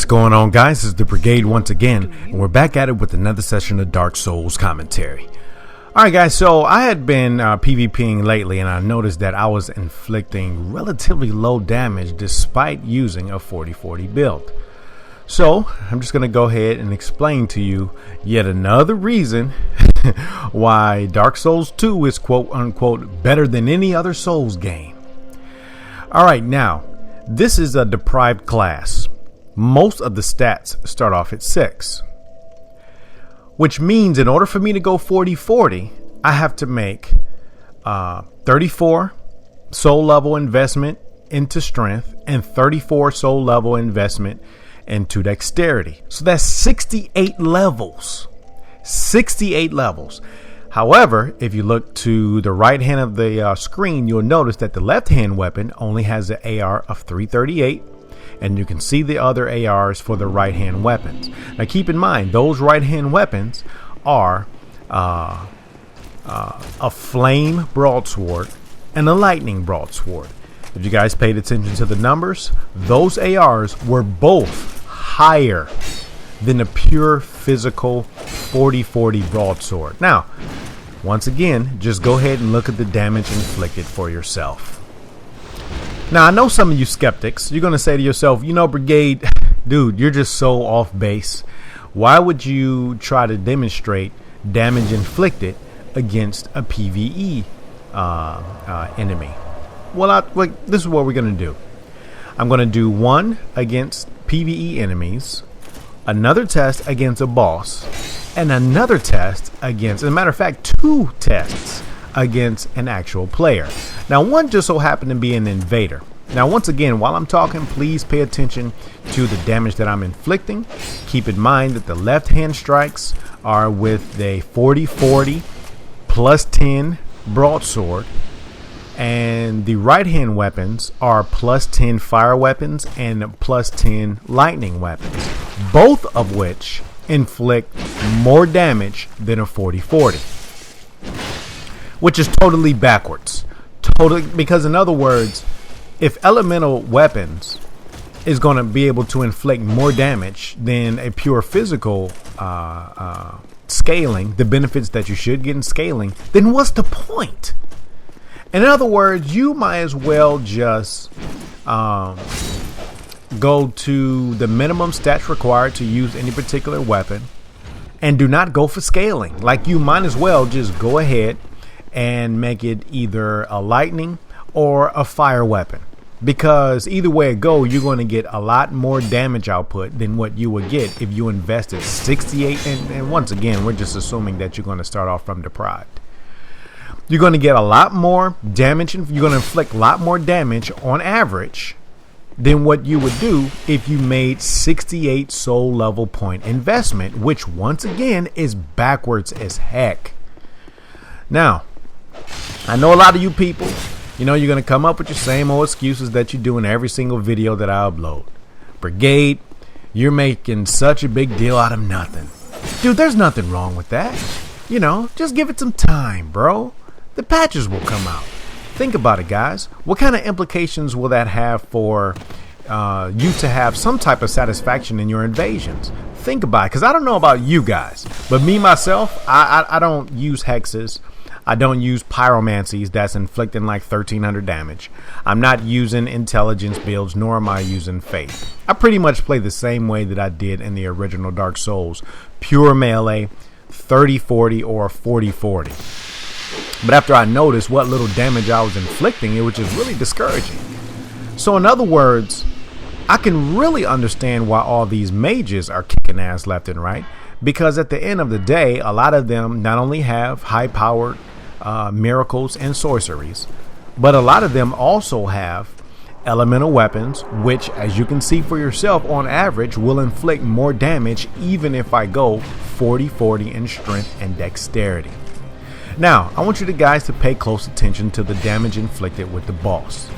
What's going on, guys? It's the Brigade once again, and we're back at it with another session of Dark Souls commentary. Alright guys, so I had been PvPing lately, and I noticed that I was inflicting relatively low damage despite using a 40-40 build. So I'm just going to go ahead and explain to you yet another reason why Dark Souls 2 is quote-unquote better than any other Souls game. Alright, now, this is a deprived class. Most of the stats start off at 6. Which means in order for me to go 40-40, I have to make 34 soul level investment into strength and 34 soul level investment into dexterity. So that's 68 levels. 68 levels. However, if you look to the right hand of the screen, you'll notice that the left hand weapon only has an AR of 338. And you can see the other ARs for the right hand weapons. Now keep in mind, those right hand weapons are a flame broadsword and a lightning broadsword. If you guys paid attention to the numbers, those ARs were both higher than a pure physical 40-40 broadsword. Now, once again, just go ahead and look at the damage inflicted for yourself. Now, I know some of you skeptics, you're going to say to yourself, you know, Brigade, dude, you're just so off base. Why would you try to demonstrate damage inflicted against a PvE enemy? Well, this is what we're going to do. I'm going to do one against PvE enemies, another test against a boss, and another test against, as a matter of fact, 2 tests against an actual player. Now, one just so happened to be an invader. Now, once again, while I'm talking, please pay attention to the damage that I'm inflicting. Keep in mind that the left hand strikes are with a 40-40 plus 10 broadsword, and the right hand weapons are plus 10 fire weapons and plus 10 lightning weapons, both of which inflict more damage than a 40-40. Which is totally backwards. Totally, because in other words, if elemental weapons is going to be able to inflict more damage than a pure physical scaling, the benefits that you should get in scaling, then what's the point? In other words, you might as well just go to the minimum stats required to use any particular weapon and do not go for scaling. Like, you might as well just go ahead and make it either a lightning or a fire weapon, because either way it go, you're going to get a lot more damage output than what you would get if you invested 68. And once again, we're just assuming that you're going to start off from deprived. You're going to get a lot more damage, and you're going to inflict a lot more damage on average than what you would do if you made 68 soul level point investment, which once again is backwards as heck. Now, I know a lot of you people, you know, you're going to come up with your same old excuses that you do in every single video that I upload. Brigade, you're making such a big deal out of nothing. Dude, there's nothing wrong with that. You know, just give it some time, bro. The patches will come out. Think about it, guys. What kind of implications will that have for you to have some type of satisfaction in your invasions? Think about it, because I don't know about you guys, but me, myself, I don't use hexes. I don't use pyromancies that's inflicting like 1300 damage. I'm not using intelligence builds, nor am I using faith. I pretty much play the same way that I did in the original Dark Souls. Pure melee, 30-40 or 40-40. But after I noticed what little damage I was inflicting, it was just really discouraging. So in other words, I can really understand why all these mages are kicking ass left and right. Because at the end of the day, a lot of them not only have high-powered miracles and sorceries, but a lot of them also have elemental weapons, which, as you can see for yourself, on average will inflict more damage even if I go 40-40 in strength and dexterity. Now, I want you guys to pay close attention to the damage inflicted with the boss.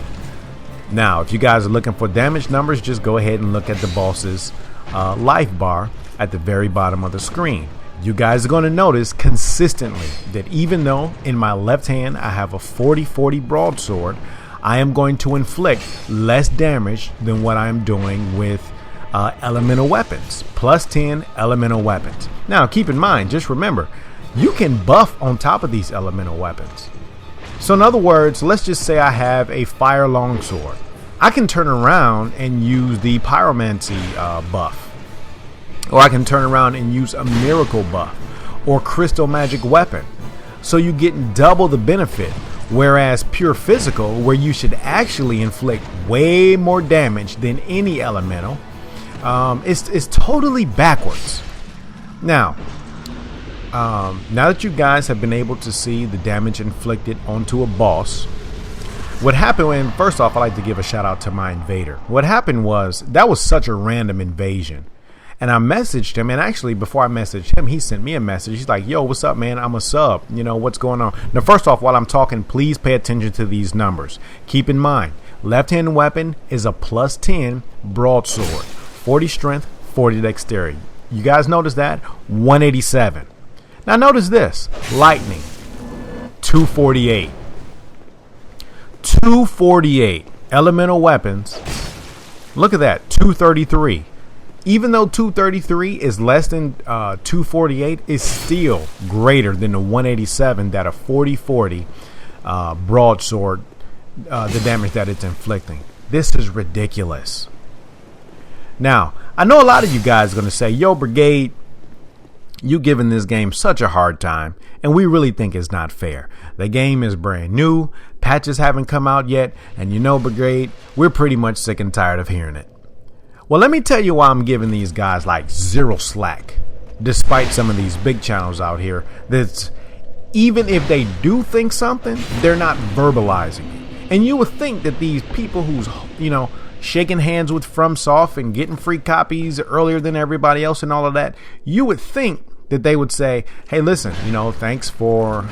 Now, if you guys are looking for damage numbers, just go ahead and look at the boss's life bar at the very bottom of the screen. You guys are going to notice consistently that even though in my left hand I have a 40-40 broadsword, I am going to inflict less damage than what I'm doing with elemental weapons. Plus 10 elemental weapons. Now, keep in mind, just remember, you can buff on top of these elemental weapons. So in other words, let's just say I have a fire longsword. I can turn around and use the pyromancy buff. Or I can turn around and use a miracle buff or crystal magic weapon. So you get double the benefit. Whereas pure physical, where you should actually inflict way more damage than any elemental, it's totally backwards. Now that you guys have been able to see the damage inflicted onto a boss, what happened when, first off, I'd like to give a shout out to my invader. What happened was, that was such a random invasion. And I messaged him, and actually before I messaged him, he sent me a message. He's like, yo, what's up, man? I'm a sub. You know, what's going on? Now, first off, while I'm talking, please pay attention to these numbers. Keep in mind, left-hand weapon is a plus 10 broadsword, 40 strength, 40 dexterity. You guys notice that? 187. Now notice this, lightning, 248. 248 elemental weapons. Look at that, 233. Even though 233 is less than 248, it's still greater than the 187 that a 40-40 broadsword, the damage that it's inflicting. This is ridiculous. Now, I know a lot of you guys are going to say, yo, Brigade, you giving this game such a hard time, and we really think it's not fair. The game is brand new, patches haven't come out yet, and you know, Brigade, we're pretty much sick and tired of hearing it. Well, let me tell you why I'm giving these guys like zero slack, despite some of these big channels out here that's, even if they do think something, they're not verbalizing it. And you would think that these people who's, you know, shaking hands with FromSoft and getting free copies earlier than everybody else and all of that, you would think that they would say, hey, listen, you know, thanks for,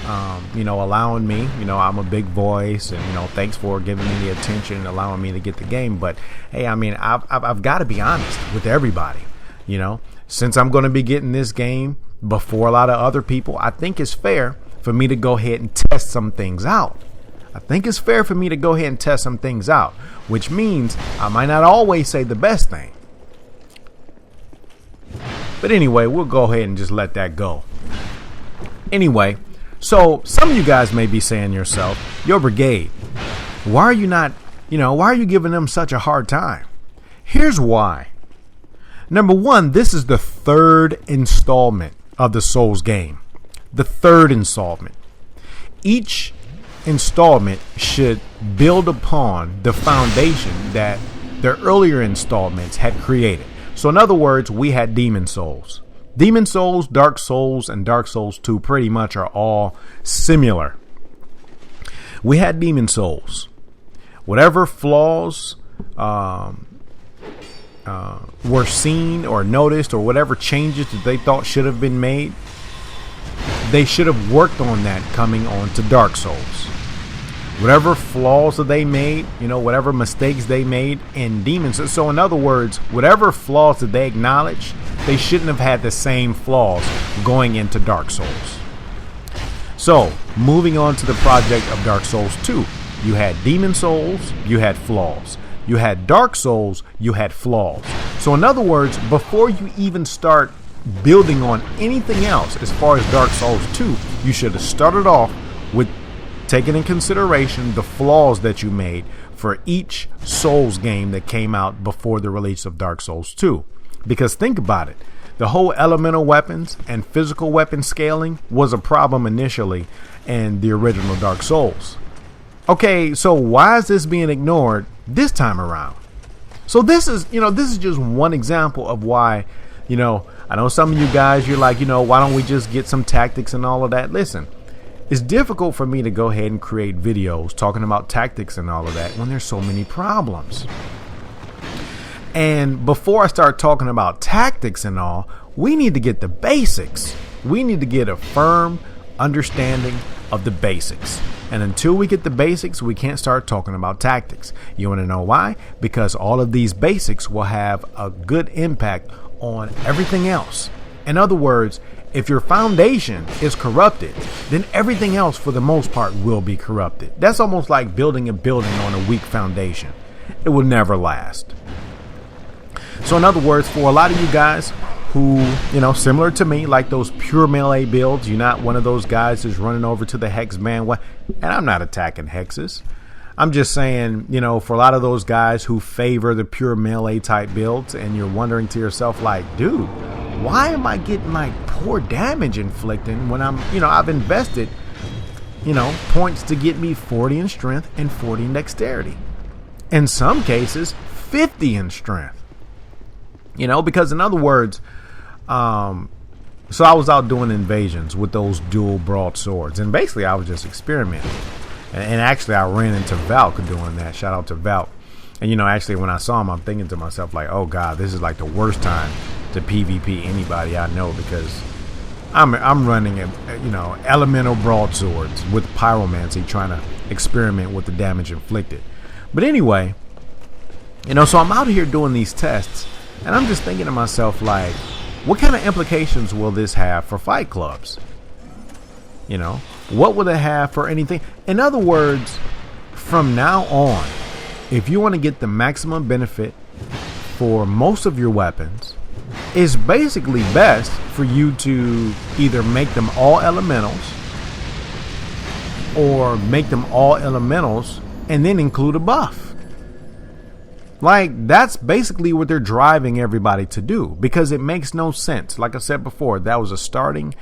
you know, allowing me, you know, I'm a big voice, and, you know, thanks for giving me the attention and allowing me to get the game. But hey, I mean, I've got to be honest with everybody, you know, since I'm going to be getting this game before a lot of other people, I think it's fair for me to go ahead and test some things out. I think it's fair for me to go ahead and test some things out, which means I might not always say the best thing. But anyway, we'll go ahead and just let that go. Anyway, so some of you guys may be saying to yourself, yo, Brigade, why are you not, you know, why are you giving them such a hard time? Here's why. Number one, this is the third installment of the Souls game. The third installment. Each installment should build upon the foundation that the earlier installments had created. So in other words, we had Demon Souls. Demon Souls, Dark Souls, and Dark Souls 2 pretty much are all similar. We had Demon Souls. Whatever flaws were seen or noticed, or whatever changes that they thought should have been made, they should have worked on that coming on to Dark Souls. Whatever flaws that they made, you know, whatever mistakes they made in Demons. So in other words, whatever flaws that they acknowledged, they shouldn't have had the same flaws going into Dark Souls. So moving on to the project of Dark Souls 2, you had Demon Souls, you had flaws. You had Dark Souls, you had flaws. So in other words, before you even start building on anything else as far as Dark Souls 2, you should have started off with taking in consideration the flaws that you made for each Souls game that came out before the release of Dark Souls 2. Because think about it, the whole elemental weapons and physical weapon scaling was a problem initially in the original Dark Souls. Okay, so why is this being ignored this time around? So this is, you know, this is just one example of why, you know, I know some of you guys, you're like, you know, why don't we just get some tactics and all of that? Listen, it's difficult for me to go ahead and create videos talking about tactics and all of that when there's so many problems. And before I start talking about tactics and all, we need to get the basics. We need to get a firm understanding of the basics. And until we get the basics, we can't start talking about tactics. You want to know why? Because all of these basics will have a good impact on everything else. In other words, if your foundation is corrupted, then everything else for the most part will be corrupted. That's almost like building a building on a weak foundation. It will never last. So in other words, for a lot of you guys who, similar to me, like those pure melee builds, you're not one of those guys who's running over to the hex bandwagon. And I'm not attacking hexes. I'm just saying, for a lot of those guys who favor the pure melee type builds, and you're wondering to yourself, like, dude, why am I getting like poor damage inflicting when I've invested, points to get me 40 in strength and 40 in dexterity. In some cases, 50 in strength. Because in other words, so I was out doing invasions with those dual broadswords, and basically I was just experimenting. And actually I ran into Valk doing that. Shout out to Valk. And actually when I saw him, I'm thinking to myself like, oh God, this is like the worst time to PvP anybody I know, because I'm running elemental broadswords with pyromancy, trying to experiment with the damage inflicted. But anyway, so I'm out here doing these tests, and I'm just thinking to myself, like, what kind of implications will this have for fight clubs? What will it have for anything? In other words, from now on, if you want to get the maximum benefit for most of your weapons, it's basically best for you to either make them all elementals, or make them all elementals and then include a buff. Like, that's basically what they're driving everybody to do, because it makes no sense. Like I said before, that was a starting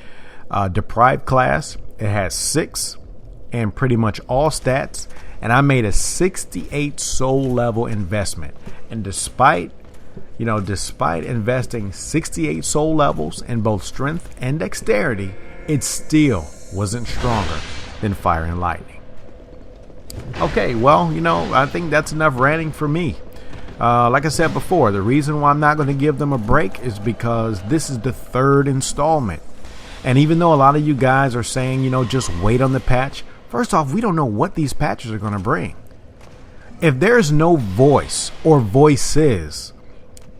deprived class. It has 6 and pretty much all stats, and I made a 68 soul level investment. And despite investing 68 soul levels in both strength and dexterity, it still wasn't stronger than fire and lightning. Okay, well, I think that's enough ranting for me. Like I said before, the reason why I'm not going to give them a break is because this is the 3rd installment. And even though a lot of you guys are saying, just wait on the patch, first off, we don't know what these patches are going to bring. If there's no voice or voices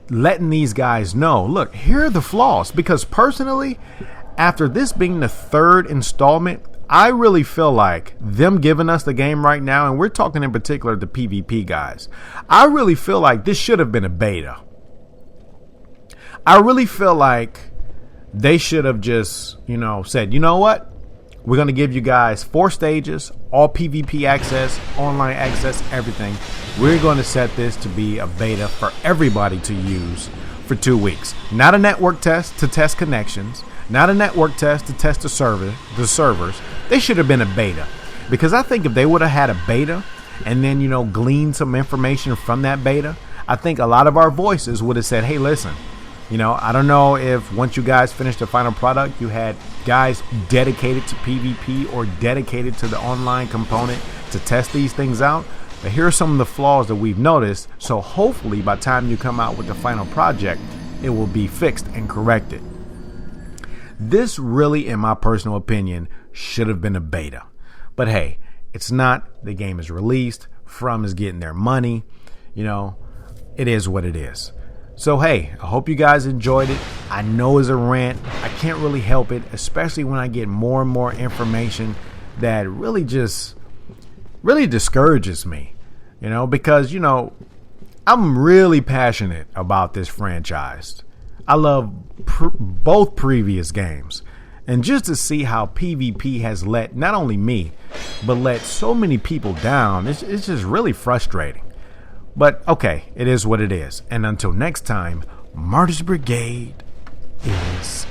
letting these guys know, look, here are the flaws. Because personally, after this being the 3rd installment, I really feel like them giving us the game right now, and we're talking in particular the PvP guys, I really feel like this should have been a beta. I really feel like they should have just, said, you know what? We're going to give you guys 4 stages, all PvP access, online access, everything. We're going to set this to be a beta for everybody to use for 2 weeks. Not a network test to test connections. Not a network test to test the servers. They should have been a beta. Because I think if they would have had a beta and then, gleaned some information from that beta, I think a lot of our voices would have said, hey, listen, I don't know if once you guys finished the final product, you had guys dedicated to PvP or dedicated to the online component to test these things out. But here are some of the flaws that we've noticed. So hopefully by the time you come out with the final project, it will be fixed and corrected. This really, in my personal opinion, should have been a beta. But hey, it's not. The game is released. From is getting their money. It is what it is. So hey, I hope you guys enjoyed it. I know it's a rant. I can't really help it, especially when I get more and more information that really discourages me. Because, I'm really passionate about this franchise. I love both previous games. And just to see how PvP has let not only me, but let so many people down, it's just really frustrating. But okay, it is what it is. And until next time, Martyr's Brigade is